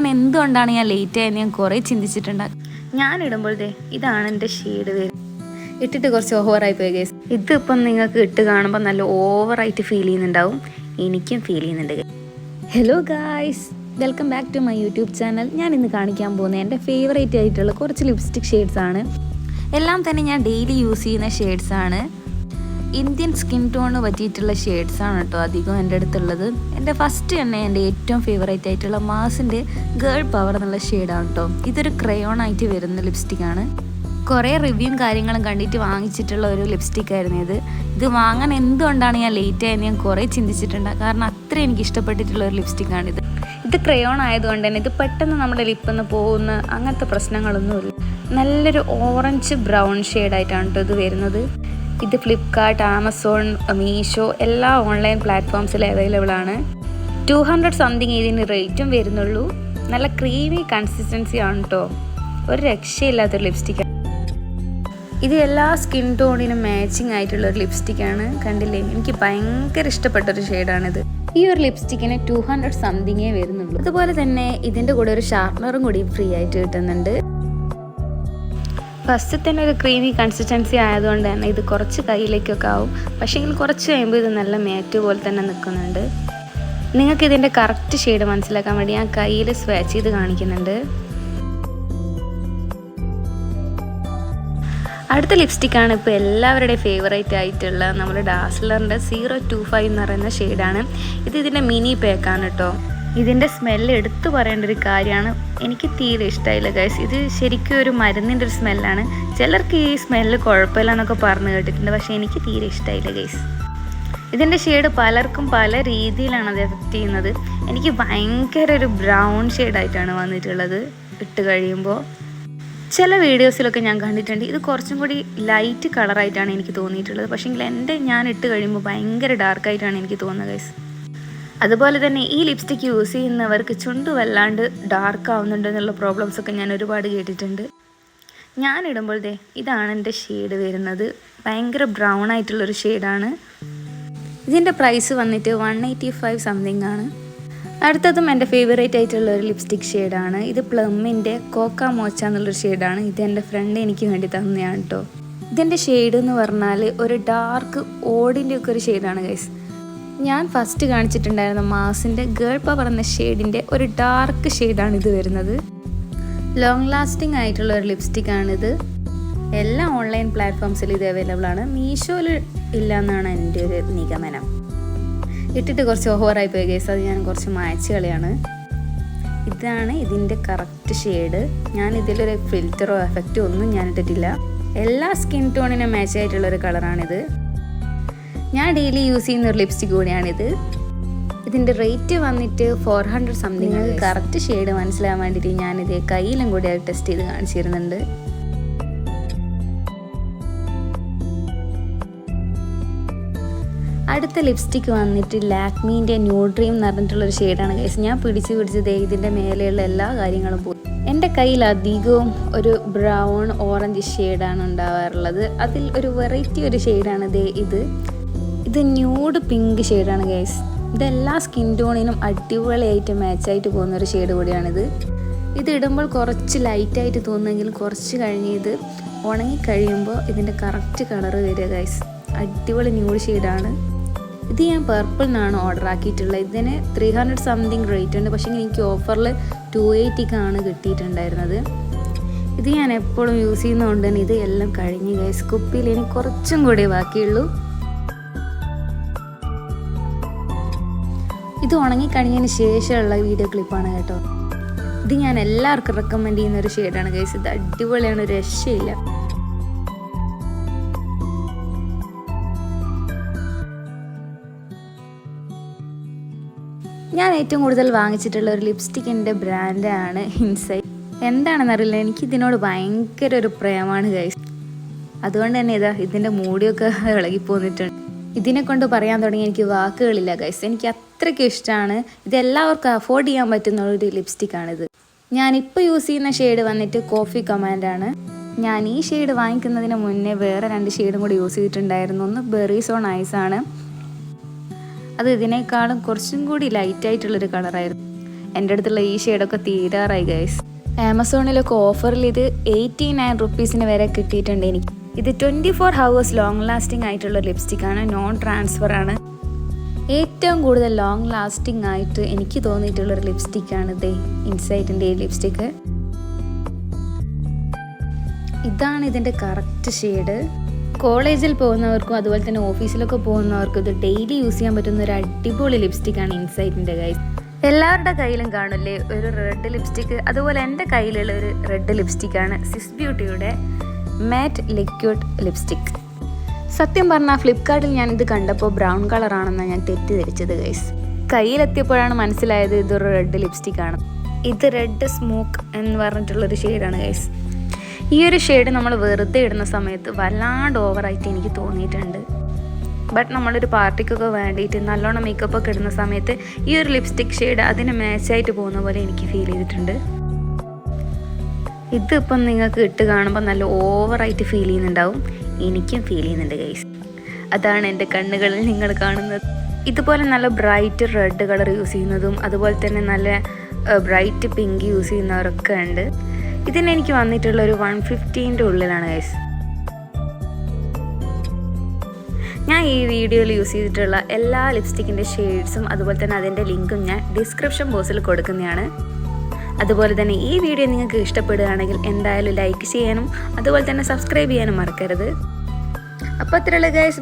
വാങ്ങാൻ എന്തുകൊണ്ടാണ് ഞാൻ ലേറ്റ് ആയെന്ന് ഞാൻ കുറേ ചിന്തിച്ചിട്ടുണ്ട്. ഞാനിടുമ്പോഴേ ഇതാണ് എൻ്റെ ഷെയ്ഡ് വരുന്നത്. ഇട്ടിട്ട് കുറച്ച് ഓവറായി പോയി ഗൈസ്. ഇതിപ്പം നിങ്ങൾക്ക് ഇട്ട് കാണുമ്പോൾ നല്ല ഓവറായിട്ട് ഫീൽ ചെയ്യുന്നുണ്ടാവും. എനിക്കും ഫീൽ ചെയ്യുന്നുണ്ട്. Hello guys, welcome back to my YouTube channel. ഞാൻ ഇന്ന് കാണിക്കാൻ പോകുന്നത് എൻ്റെ ഫേവറേറ്റ് ആയിട്ടുള്ള കുറച്ച് ലിപ്സ്റ്റിക് ഷെയ്ഡ്സാണ്. എല്ലാം തന്നെ ഞാൻ ഡെയിലി യൂസ് ചെയ്യുന്ന ഷെയ്ഡ്സാണ്. ഇന്ത്യൻ സ്കിൻ ടോണിന് പറ്റിയിട്ടുള്ള ഷെയ്ഡ്സാണ് കേട്ടോ അധികം എൻ്റെ അടുത്തുള്ളത്. എൻ്റെ ഫസ്റ്റ് തന്നെ എൻ്റെ ഏറ്റവും ഫേവറേറ്റ് ആയിട്ടുള്ള മാസിൻ്റെ ഗേൾ പവർ എന്നുള്ള ഷെയ്ഡാണ് കേട്ടോ. ഇതൊരു ക്രയോൺ ആയിട്ട് വരുന്ന ലിപ്സ്റ്റിക്കാണ്. കുറേ റിവ്യൂവും കാര്യങ്ങളും കണ്ടിട്ട് വാങ്ങിച്ചിട്ടുള്ള ഒരു ലിപ്സ്റ്റിക് ആയിരുന്നു ഇത് വാങ്ങാൻ എന്തുകൊണ്ടാണ് ഞാൻ ലേറ്റ് ആയെന്ന് ഞാൻ കുറേ ചിന്തിച്ചിട്ടുണ്ട്. കാരണം അത്ര എനിക്ക് ഇഷ്ടപ്പെട്ടിട്ടുള്ള ഒരു ലിപ്സ്റ്റിക്കാണിത്. ഇത് ക്രയോൺ ആയതുകൊണ്ട് തന്നെ ഇത് പെട്ടെന്ന് നമ്മുടെ ലിപ്പിന്ന് പോകുന്ന അങ്ങനത്തെ പ്രശ്നങ്ങളൊന്നുമില്ല. നല്ലൊരു ഓറഞ്ച് ബ്രൗൺ ഷെയ്ഡായിട്ടാണ് കേട്ടോ ഇത് വരുന്നത്. ഇത് ഫ്ലിപ്കാർട്ട്, ആമസോൺ, മീഷോ എല്ലാ ഓൺലൈൻ പ്ലാറ്റ്ഫോംസിൽ അവൈലബിൾ ആണ്. 200 സംതിങ് ഇതിന് റേറ്റും വരുന്നുള്ളൂ. നല്ല ക്രീമി കൺസിസ്റ്റൻസി ആണ് കേട്ടോ. ഒരു രക്ഷയില്ലാത്തൊരു ലിപ്സ്റ്റിക്കാണ് ഇത്. എല്ലാ സ്കിൻ ടോണിനും മാച്ചിങ് ആയിട്ടുള്ള ഒരു ലിപ്സ്റ്റിക്കാണ്. കണ്ടില്ലേ, എനിക്ക് ഭയങ്കര ഇഷ്ടപ്പെട്ടൊരു ഷെയ്ഡാണിത്. ഈ ഒരു ലിപ്സ്റ്റിക്കിന് 200 സംതിങ്ങേ വരുന്നുള്ളൂ. അതുപോലെ തന്നെ ഇതിൻ്റെ കൂടെ ഒരു ഷാർപ്പനറും കൂടി ഫ്രീ ആയിട്ട് കിട്ടുന്നുണ്ട്. ഫസ്റ്റ് തന്നെ ഒരു ക്രീമി കൺസിസ്റ്റൻസി ആയതുകൊണ്ട് തന്നെ ഇത് കുറച്ച് കയ്യിലേക്കൊക്കെ ആവും. പക്ഷേങ്കിൽ കുറച്ച് കഴിയുമ്പോൾ ഇത് നല്ല മാറ്റ് പോലെ തന്നെ നിൽക്കുന്നുണ്ട്. നിങ്ങൾക്ക് ഇതിൻ്റെ കറക്റ്റ് ഷെയ്ഡ് മനസ്സിലാക്കാൻ വേണ്ടി ഞാൻ കയ്യിൽ സ്വാച്ച് ചെയ്ത് കാണിക്കുന്നുണ്ട്. അടുത്ത ലിപ്സ്റ്റിക്കാണ് ഇപ്പോൾ എല്ലാവരുടെയും ഫേവറേറ്റ് ആയിട്ടുള്ള നമ്മുടെ ഡാസ്ലറിൻ്റെ 025 എന്ന് പറയുന്ന ഷെയ്ഡാണ്. ഇതിൻ്റെ മിനി പാക്കാണ് കേട്ടോ. ഇതിൻ്റെ സ്മെല്ല് എടുത്തു പറയേണ്ട ഒരു കാര്യമാണ്. എനിക്ക് തീരെ ഇഷ്ടമായില്ല ഗൈസ്. ഇത് ശരിക്കും ഒരു മരുന്നിൻ്റെ ഒരു സ്മെല്ലാണ്. ചിലർക്ക് ഈ സ്മെല്ല് കുഴപ്പമില്ല എന്നൊക്കെ പറഞ്ഞു കേട്ടിട്ടുണ്ട്. പക്ഷേ എനിക്ക് തീരെ ഇഷ്ടമായില്ല ഗൈസ്. ഇതിൻ്റെ ഷെയ്ഡ് പലർക്കും പല രീതിയിലാണ് അത് എഫക്റ്റ് ചെയ്യുന്നത്. എനിക്ക് ഭയങ്കര ഒരു ബ്രൗൺ ഷെയ്ഡായിട്ടാണ് വന്നിട്ടുള്ളത് ഇട്ട് കഴിയുമ്പോൾ. ചില വീഡിയോസിലൊക്കെ ഞാൻ കണ്ടിട്ടുണ്ട് ഇത് കുറച്ചും കൂടി ലൈറ്റ് കളറായിട്ടാണ് എനിക്ക് തോന്നിയിട്ടുള്ളത്. പക്ഷേങ്കിൽ ഞാൻ ഇട്ട് കഴിയുമ്പോൾ ഭയങ്കര ഡാർക്കായിട്ടാണ് എനിക്ക് തോന്നുന്നത് ഗൈസ്. അതുപോലെ തന്നെ ഈ ലിപ്സ്റ്റിക്ക് യൂസ് ചെയ്യുന്നവർക്ക് ചുണ്ട് വല്ലാണ്ട് ഡാർക്ക് ആവുന്നുണ്ടെന്നുള്ള പ്രോബ്ലംസൊക്കെ ഞാൻ ഒരുപാട് കേട്ടിട്ടുണ്ട്. ഞാനിടുമ്പോഴേ ഇതാണ് എൻ്റെ ഷെയ്ഡ് വരുന്നത്. ഭയങ്കര ബ്രൗൺ ആയിട്ടുള്ളൊരു ഷെയ്ഡാണ്. ഇതിൻ്റെ പ്രൈസ് വന്നിട്ട് 185 സംതിങ് ആണ്. അടുത്തതും എൻ്റെ ഫേവറേറ്റ് ആയിട്ടുള്ള ഒരു ലിപ്സ്റ്റിക് ഷെയ്ഡാണ്. ഇത് പ്ലമ്മിൻ്റെ കോക്ക മോച്ച എന്നുള്ളൊരു ഷെയ്ഡാണ്. ഇത് എൻ്റെ ഫ്രണ്ട് എനിക്ക് വേണ്ടി തന്നെയാണ് കേട്ടോ. ഇതിൻ്റെ ഷെയ്ഡ് എന്ന് പറഞ്ഞാൽ ഒരു ഡാർക്ക് ഓടിൻ്റെ ഒക്കെ ഒരു ഷെയ്ഡാണ് ഗൈസ്. ഞാൻ ഫസ്റ്റ് കാണിച്ചിട്ടുണ്ടായിരുന്ന മാസിൻ്റെ ഗേൾ പവർ എന്ന ഷെയ്ഡിൻ്റെ ഒരു ഡാർക്ക് ഷെയ്ഡാണ് ഇത് വരുന്നത്. ലോങ് ലാസ്റ്റിംഗ് ആയിട്ടുള്ള ഒരു ലിപ്സ്റ്റിക്കാണിത്. എല്ലാ ഓൺലൈൻ പ്ലാറ്റ്ഫോംസിലും ഇത് അവൈലബിൾ ആണ്. മീഷോയിൽ ഇല്ല എന്നാണ് എൻ്റെ ഒരു നിഗമനം. ഇട്ടിട്ട് കുറച്ച് ഓവറായി പോയി ഗൈസ്. അത് ഞാൻ കുറച്ച് മായ്ച്ച് കളിയാണ്. ഇതാണ് ഇതിൻ്റെ കറക്റ്റ് ഷെയ്ഡ്. ഞാൻ ഇതിലൊരു ഫിൽറ്ററോ എഫക്റ്റോ ഒന്നും ഞാൻ ഇട്ടിട്ടില്ല. എല്ലാ സ്കിൻ ടോണിനും മാച്ച് ആയിട്ടുള്ളൊരു കളറാണിത്. ഞാൻ ഡെയിലി യൂസ് ചെയ്യുന്ന ഒരു ലിപ്സ്റ്റിക് കൂടിയാണിത്. ഇതിൻ്റെ റേറ്റ് വന്നിട്ട് 400 സംതിങ്. കറക്റ്റ് ഷെയ്ഡ് മനസ്സിലാകാൻ വേണ്ടിയിട്ട് ഞാനിത് കയ്യിലും കൂടി ടെസ്റ്റ് ചെയ്ത് കാണിച്ചിരുന്നുണ്ട്. അടുത്ത ലിപ്സ്റ്റിക് വന്നിട്ട് ലാക്മീൻ്റെ ന്യൂ ഡ്രീം എന്ന് പറഞ്ഞിട്ടുള്ളൊരു ഷെയ്ഡാണ് ഗൈസ്. ഞാൻ പിടിച്ച് ഇതിൻ്റെ മേലെയുള്ള എല്ലാ കാര്യങ്ങളും പോയി. എൻ്റെ കയ്യിൽ അധികവും ഒരു ബ്രൗൺ ഓറഞ്ച് ഷെയ്ഡാണ് ഉണ്ടാവാറുള്ളത്. അതിൽ ഒരു വെറൈറ്റി ഒരു ഷെയ്ഡാണ് ഇത് ന്യൂഡ് പിങ്ക് ഷെയ്ഡാണ് ഗൈസ്. ഇതെല്ലാ സ്കിൻ ടോണിനും അടിപൊളിയായിട്ട് മാച്ചായിട്ട് പോകുന്നൊരു ഷെയ്ഡ് കൂടിയാണിത്. ഇത് ഇടുമ്പോൾ കുറച്ച് ലൈറ്റായിട്ട് തോന്നുമെങ്കിലും കുറച്ച് കഴിഞ്ഞ് ഇത് ഉണങ്ങിക്കഴിയുമ്പോൾ ഇതിൻ്റെ കറക്റ്റ് കളറ് വരിക ഗൈസ്. അടിപൊളി ന്യൂഡ് ഷെയ്ഡാണ്. ഇത് ഞാൻ പർപ്പിൾ നിന്നാണ് ഓർഡർ ആക്കിയിട്ടുള്ളത്. ഇതിന് 300 സംതിങ് റേറ്റ് ഉണ്ട്. പക്ഷേ എനിക്ക് ഓഫറിൽ 280 കിട്ടിയിട്ടുണ്ടായിരുന്നത്. ഇത് ഞാൻ എപ്പോഴും യൂസ് ചെയ്യുന്നതുകൊണ്ട് തന്നെ ഇത് എല്ലാം കഴിഞ്ഞ് ഗൈസ്. കുപ്പിയിൽ ഇനി കുറച്ചും കൂടി ബാക്കിയുള്ളൂ. ഇത് ഉണങ്ങിക്കഴിഞ്ഞതിന് ശേഷമുള്ള വീഡിയോ ക്ലിപ്പാണ് കേട്ടോ. ഇത് ഞാൻ എല്ലാവർക്കും റെക്കമെൻഡ് ചെയ്യുന്ന ഒരു ഷെയ്ഡാണ് ഗൈസ്. ഇത് അടിപൊളിയാണ്, ഒരു രക്ഷയില്ല. ഞാൻ ഏറ്റവും കൂടുതൽ വാങ്ങിച്ചിട്ടുള്ള ഒരു ലിപ്സ്റ്റിക്കിൻ്റെ ബ്രാൻഡാണ് ഇൻസൈഡ്. എന്താണെന്നറിയില്ല, എനിക്ക് ഇതിനോട് ഭയങ്കര ഒരു പ്രേമാണ് ഗൈസ്. അതുകൊണ്ട് തന്നെ ഇതിൻ്റെ മൂടിയൊക്കെ ഇളകിപ്പോന്നിട്ടുണ്ട്. ഇതിനെ കൊണ്ട് പറയാൻ തുടങ്ങി എനിക്ക് വാക്കുകളില്ല ഗൈസ്. എനിക്ക് അത്രയ്ക്കും ഇഷ്ടമാണ്. ഇതെല്ലാവർക്കും അഫോർഡ് ചെയ്യാൻ പറ്റുന്ന ഒരു ലിപ്സ്റ്റിക്കാണിത്. ഞാനിപ്പോൾ യൂസ് ചെയ്യുന്ന ഷെയ്ഡ് വന്നിട്ട് കോഫി കമാൻഡാണ്. ഞാൻ ഈ ഷെയ്ഡ് വാങ്ങിക്കുന്നതിന് മുന്നേ വേറെ 2 ഷെയ്ഡും കൂടി യൂസ് ചെയ്തിട്ടുണ്ടായിരുന്നു. ഒന്ന് ബെറീസ് ഓൺ ഐസാണ്. അത് ഇതിനേക്കാളും കുറച്ചും കൂടി ലൈറ്റായിട്ടുള്ളൊരു കളറായിരുന്നു. എൻ്റെ അടുത്തുള്ള ഈ ഷെയ്ഡൊക്കെ തീരാറായി ഗൈസ്. ആമസോണിലൊക്കെ ഓഫറിൽ ഇത് 89 റുപ്പീസിന് വരെ കിട്ടിയിട്ടുണ്ട് എനിക്ക്. ഇത് 24 ഹവേഴ്സ് ലോങ് ലാസ്റ്റിംഗ് ആയിട്ടുള്ള ലിപ്സ്റ്റിക്കാണ്, നോൺ ട്രാൻസ്ഫർ ആണ്. ഏറ്റവും കൂടുതൽ ലോങ് ലാസ്റ്റിംഗ് ആയിട്ട് എനിക്ക് തോന്നിയിട്ടുള്ളൊരു ലിപ്സ്റ്റിക്കാണ് ഇത് ഇൻസൈറ്റിൻ്റെ ഈ ലിപ്സ്റ്റിക്ക്. ഇതാണ് ഇതിൻ്റെ കറക്റ്റ് ഷെയ്ഡ്. കോളേജിൽ പോകുന്നവർക്കും അതുപോലെ തന്നെ ഓഫീസിലൊക്കെ പോകുന്നവർക്കും ഇത് ഡെയിലി യൂസ് ചെയ്യാൻ പറ്റുന്ന ഒരു അടിപൊളി ലിപ്സ്റ്റിക്കാണ് ഇൻസൈറ്റിൻ്റെ ഗൈസ്. എല്ലാവരുടെ കയ്യിലും കാണില്ലേ ഒരു റെഡ് ലിപ്സ്റ്റിക്ക്, അതുപോലെ എൻ്റെ കയ്യിലുള്ള ഒരു റെഡ് ലിപ്സ്റ്റിക്കാണ് സിസ് ബ്യൂട്ടിയുടെ മാറ്റ് ലിക്വിഡ് ലിപ്സ്റ്റിക്ക്. സത്യം പറഞ്ഞാൽ ഫ്ലിപ്കാർട്ടിൽ ഞാനിത് കണ്ടപ്പോൾ ബ്രൗൺ കളറാണെന്നാണ് ഞാൻ തെറ്റിദ്ധരിച്ചത് ഗൈസ്. കയ്യിലെത്തിയപ്പോഴാണ് മനസ്സിലായത് ഇതൊരു റെഡ് ലിപ്സ്റ്റിക്കാണ്. ഇത് റെഡ് സ്മോക്ക് എന്ന് പറഞ്ഞിട്ടുള്ളൊരു ഷെയ്ഡാണ് ഗൈസ്. ഈ ഒരു ഷെയ്ഡ് നമ്മൾ വെറുതെ ഇടുന്ന സമയത്ത് വല്ലാണ്ട് ഓവറായിട്ട് എനിക്ക് തോന്നിയിട്ടുണ്ട്. ബട്ട് നമ്മളൊരു പാർട്ടിക്കൊക്കെ വേണ്ടിയിട്ട് നല്ലോണം മേക്കപ്പ് ഒക്കെ ഇടുന്ന സമയത്ത് ഈ ഒരു ലിപ്സ്റ്റിക് ഷെയ്ഡ് അതിന് മാച്ചായിട്ട് പോകുന്ന പോലെ എനിക്ക് ഫീൽ ചെയ്തിട്ടുണ്ട്. ഇതിപ്പം നിങ്ങൾക്ക് ഇട്ട് കാണുമ്പോൾ നല്ല ഓവറായിട്ട് ഫീൽ ചെയ്യുന്നുണ്ടാവും, എനിക്കും ഫീൽ ചെയ്യുന്നുണ്ട് ഗൈസ്. അതാണ് എൻ്റെ കണ്ണുകളിൽ നിങ്ങൾ കാണുന്നത്. ഇതുപോലെ നല്ല ബ്രൈറ്റ് റെഡ് കളർ യൂസ് ചെയ്യുന്നതും അതുപോലെ തന്നെ നല്ല ബ്രൈറ്റ് പിങ്ക് യൂസ് ചെയ്യുന്നവരൊക്കെ ഉണ്ട്. ഇതിനെനിക്ക് വന്നിട്ടുള്ള ഒരു 150ൻ്റെ ഉള്ളിലാണ് ഗൈസ്. ഞാൻ ഈ വീഡിയോയിൽ യൂസ് ചെയ്തിട്ടുള്ള എല്ലാ ലിപ്സ്റ്റിക്കിൻ്റെ ഷെയ്ഡ്സും അതുപോലെ തന്നെ അതിൻ്റെ ലിങ്കും ഞാൻ ഡിസ്ക്രിപ്ഷൻ ബോക്സിൽ കൊടുക്കുന്നതാണ്. അതുപോലെ തന്നെ ഈ വീഡിയോ നിങ്ങൾക്ക് ഇഷ്ടപ്പെടുകയാണെങ്കിൽ എന്തായാലും ലൈക്ക് ചെയ്യാനും അതുപോലെ തന്നെ സബ്സ്ക്രൈബ് ചെയ്യാനും മറക്കരുത്. അപ്പോൾ അത്രയുള്ളൂ ഗൈസ്.